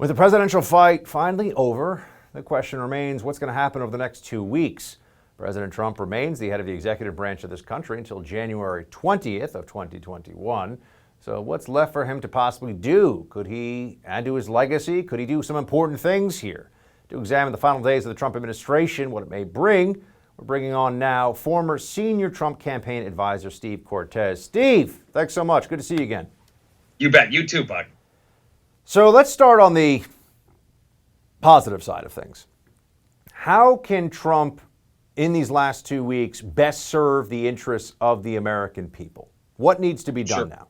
With the presidential fight finally over, the question remains what's going to happen over the next 2 weeks. President Trump remains the head of the executive branch of this country until January 20th of 2021. So what's left for him to possibly do? Could he add to his legacy? Could he do some important things here? To examine the final days of the Trump administration, what it may bring, we're bringing on now former senior Trump campaign advisor Steve Cortes. Steve, thanks so much. Good to see you again. You bet. You too, Buck. So let's start on the positive side of things. How can Trump, in these last 2 weeks, best serve the interests of the American people? What needs to be done now?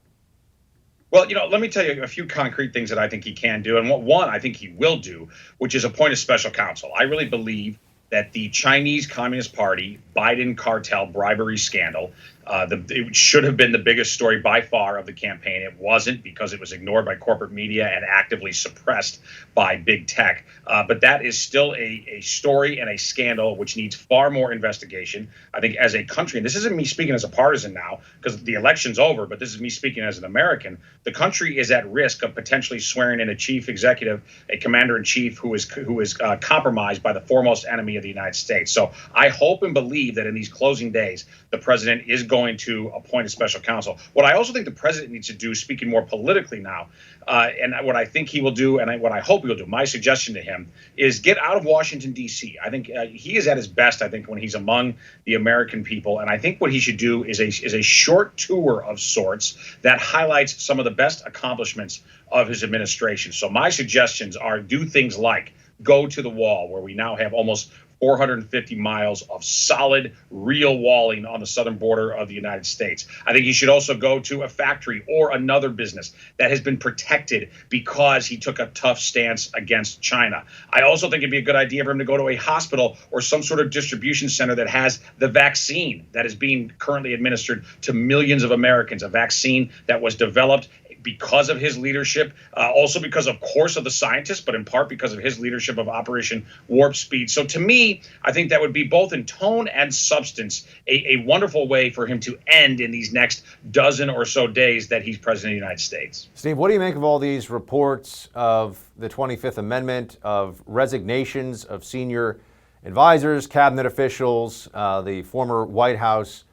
Well, let me tell you a few concrete things that I think he can do. And one I think he will do, which is appoint a special counsel. I really believe that the Chinese Communist Party Biden cartel bribery scandal, it should have been the biggest story by far of the campaign. It wasn't, because it was ignored by corporate media and actively suppressed by big tech. But that is still a story and a scandal which needs far more investigation. I think as a country, and this isn't me speaking as a partisan now because the election's over, but this is me speaking as an American, the country is at risk of potentially swearing in a chief executive, a commander-in-chief who is compromised by the foremost enemy of the United States. So I hope and believe that in these closing days, the president is going to appoint a special counsel. What I also think the president needs to do, speaking more politically now, and what I think he will do, and what I hope he'll do, my suggestion to him is get out of Washington, D.C. I think he is at his best, I think, when he's among the American people. And I think what he should do is a short tour of sorts that highlights some of the best accomplishments of his administration. So my suggestions are do things like go to the wall, where we now have almost 450 miles of solid, real walling on the southern border of the United States. I think he should also go to a factory or another business that has been protected because he took a tough stance against China. I also think it'd be a good idea for him to go to a hospital or some sort of distribution center that has the vaccine that is being currently administered to millions of Americans, a vaccine that was developed because of his leadership, also because, of course, of the scientists, but in part because of his leadership of Operation Warp Speed. So to me, I think that would be both in tone and substance a wonderful way for him to end in these next dozen or so days that he's president of the United States. Steve, what do you make of all these reports of the 25th Amendment, of resignations of senior advisors, cabinet officials? The former White House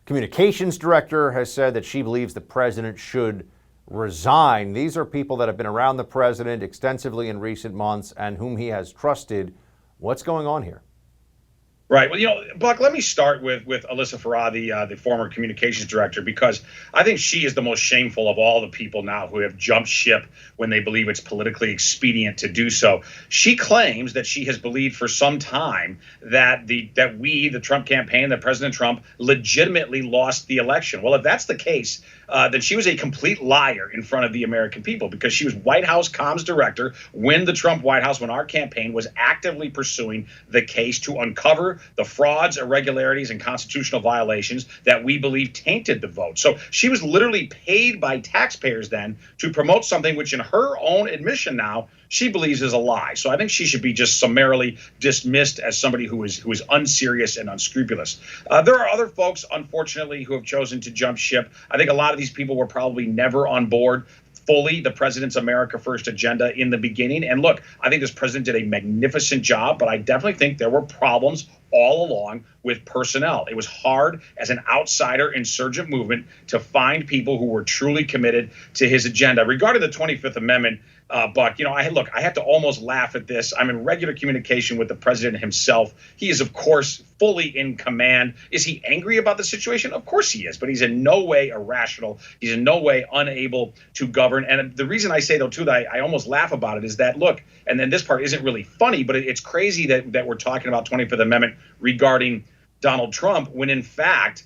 communications director has said that she believes the president should resign. These are people that have been around the president extensively in recent months and whom he has trusted. What's going on here? Right. Well, Buck, let me start with Alyssa Farah, the former communications director, because I think she is the most shameful of all the people now who have jumped ship when they believe it's politically expedient to do so. She claims that she has believed for some time that the Trump campaign, that President Trump legitimately lost the election. Well, if that's the case, then she was a complete liar in front of the American people, because she was White House comms director when the Trump White House, when our campaign was actively pursuing the case to uncover the frauds, irregularities, and constitutional violations that we believe tainted the vote. So she was literally paid by taxpayers then to promote something which, in her own admission now, she believes is a lie. So I think she should be just summarily dismissed as somebody who is unserious and unscrupulous. There are other folks, unfortunately, who have chosen to jump ship. I think a lot of these people were probably never on board fully the president's America First agenda in the beginning. And look, I think this president did a magnificent job, but I definitely think there were problems all along with personnel. It was hard as an outsider insurgent movement to find people who were truly committed to his agenda. Regarding the 25th Amendment, Buck, I have to almost laugh at this. I'm in regular communication with the president himself. He is, of course, fully in command. Is he angry about the situation? Of course he is, but he's in no way irrational. He's in no way unable to govern. And the reason I say, though, too, that I almost laugh about it is that, look, and then this part isn't really funny, but it's crazy that we're talking about 25th Amendment regarding Donald Trump, when in fact,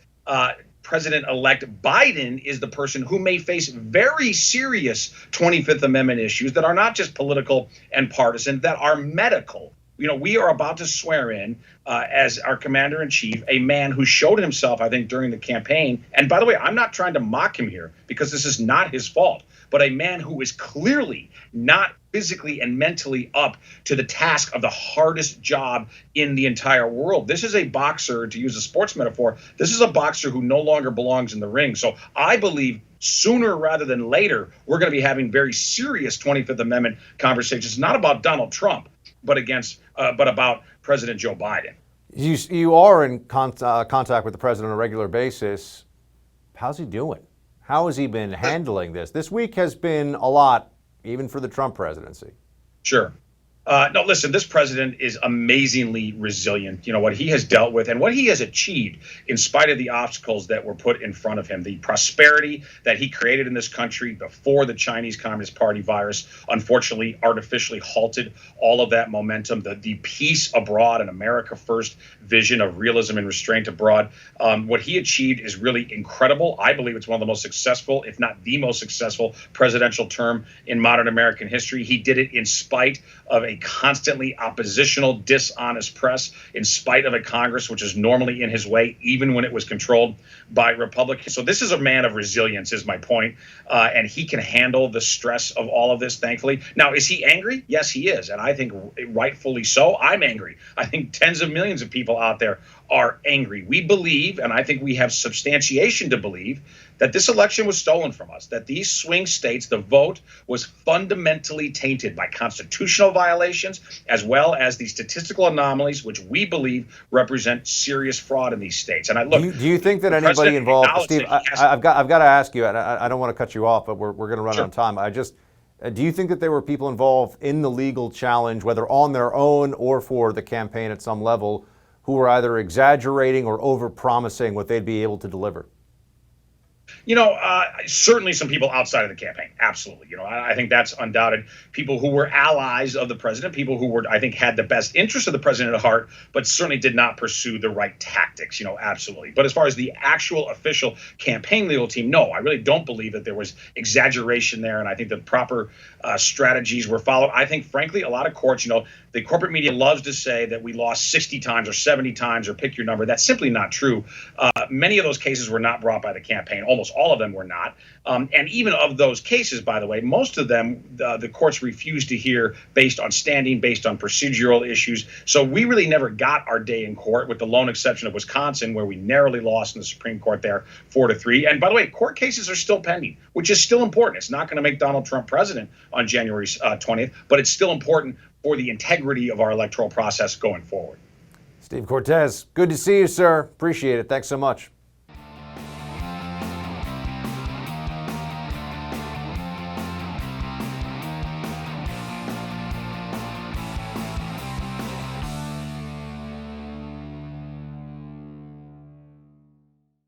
President-elect Biden is the person who may face very serious 25th Amendment issues that are not just political and partisan, that are medical. We are about to swear in as our commander-in-chief a man who showed himself, I think, during the campaign. And by the way, I'm not trying to mock him here, because this is not his fault. but a man who is clearly not physically and mentally up to the task of the hardest job in the entire world. This is a boxer, to use a sports metaphor, this is a boxer who no longer belongs in the ring. So I believe sooner rather than later, we're going to be having very serious 25th Amendment conversations, not about Donald Trump, but about President Joe Biden. You are in contact with the president on a regular basis. How's he doing? How has he been handling this? This week has been a lot, even for the Trump presidency. Sure. No, listen, this president is amazingly resilient. You know, what he has dealt with and what he has achieved in spite of the obstacles that were put in front of him, the prosperity that he created in this country before the Chinese Communist Party virus, unfortunately, artificially halted all of that momentum, the peace abroad and America first vision of realism and restraint abroad. What he achieved is really incredible. I believe it's one of the most successful, if not the most successful presidential term in modern American history. He did it in spite of a constantly oppositional, dishonest press, in spite of a Congress which is normally in his way, even when it was controlled by Republicans. So this is a man of resilience, is my point. And he can handle the stress of all of this, thankfully. Now, is he angry? Yes, he is. And I think rightfully so. I'm angry. I think tens of millions of people out there are angry. We believe, and I think we have substantiation to believe, that this election was stolen from us, that these swing states, the vote was fundamentally tainted by constitutional violations, as well as the statistical anomalies, which we believe represent serious fraud in these states. And do you think that anybody involved, Steve? I've got to ask you. I don't want to cut you off, but we're going to run out of time. Do you think that there were people involved in the legal challenge, whether on their own or for the campaign at some level, who were either exaggerating or over-promising what they'd be able to deliver? You know, certainly some people outside of the campaign. Absolutely. You know, I think that's undoubted. People who were allies of the president, people who were, I think, had the best interest of the president at heart, but certainly did not pursue the right tactics. You know, absolutely. But as far as the actual official campaign legal team, no, I really don't believe that there was exaggeration there. And I think the proper strategies were followed. I think, frankly, a lot of courts, you know, the corporate media loves to say that we lost 60 times or 70 times or pick your number. That's simply not true. Many of those cases were not brought by the campaign. Almost all of them were not. And even of those cases, by the way, most of them, the courts refused to hear based on standing, based on procedural issues. So we really never got our day in court, with the lone exception of Wisconsin, where we narrowly lost in the Supreme Court there 4-3. And by the way, court cases are still pending, which is still important. It's not going to make Donald Trump president on January 20th, but it's still important for the integrity of our electoral process going forward. Steve Cortes, good to see you, sir. Appreciate it. Thanks so much.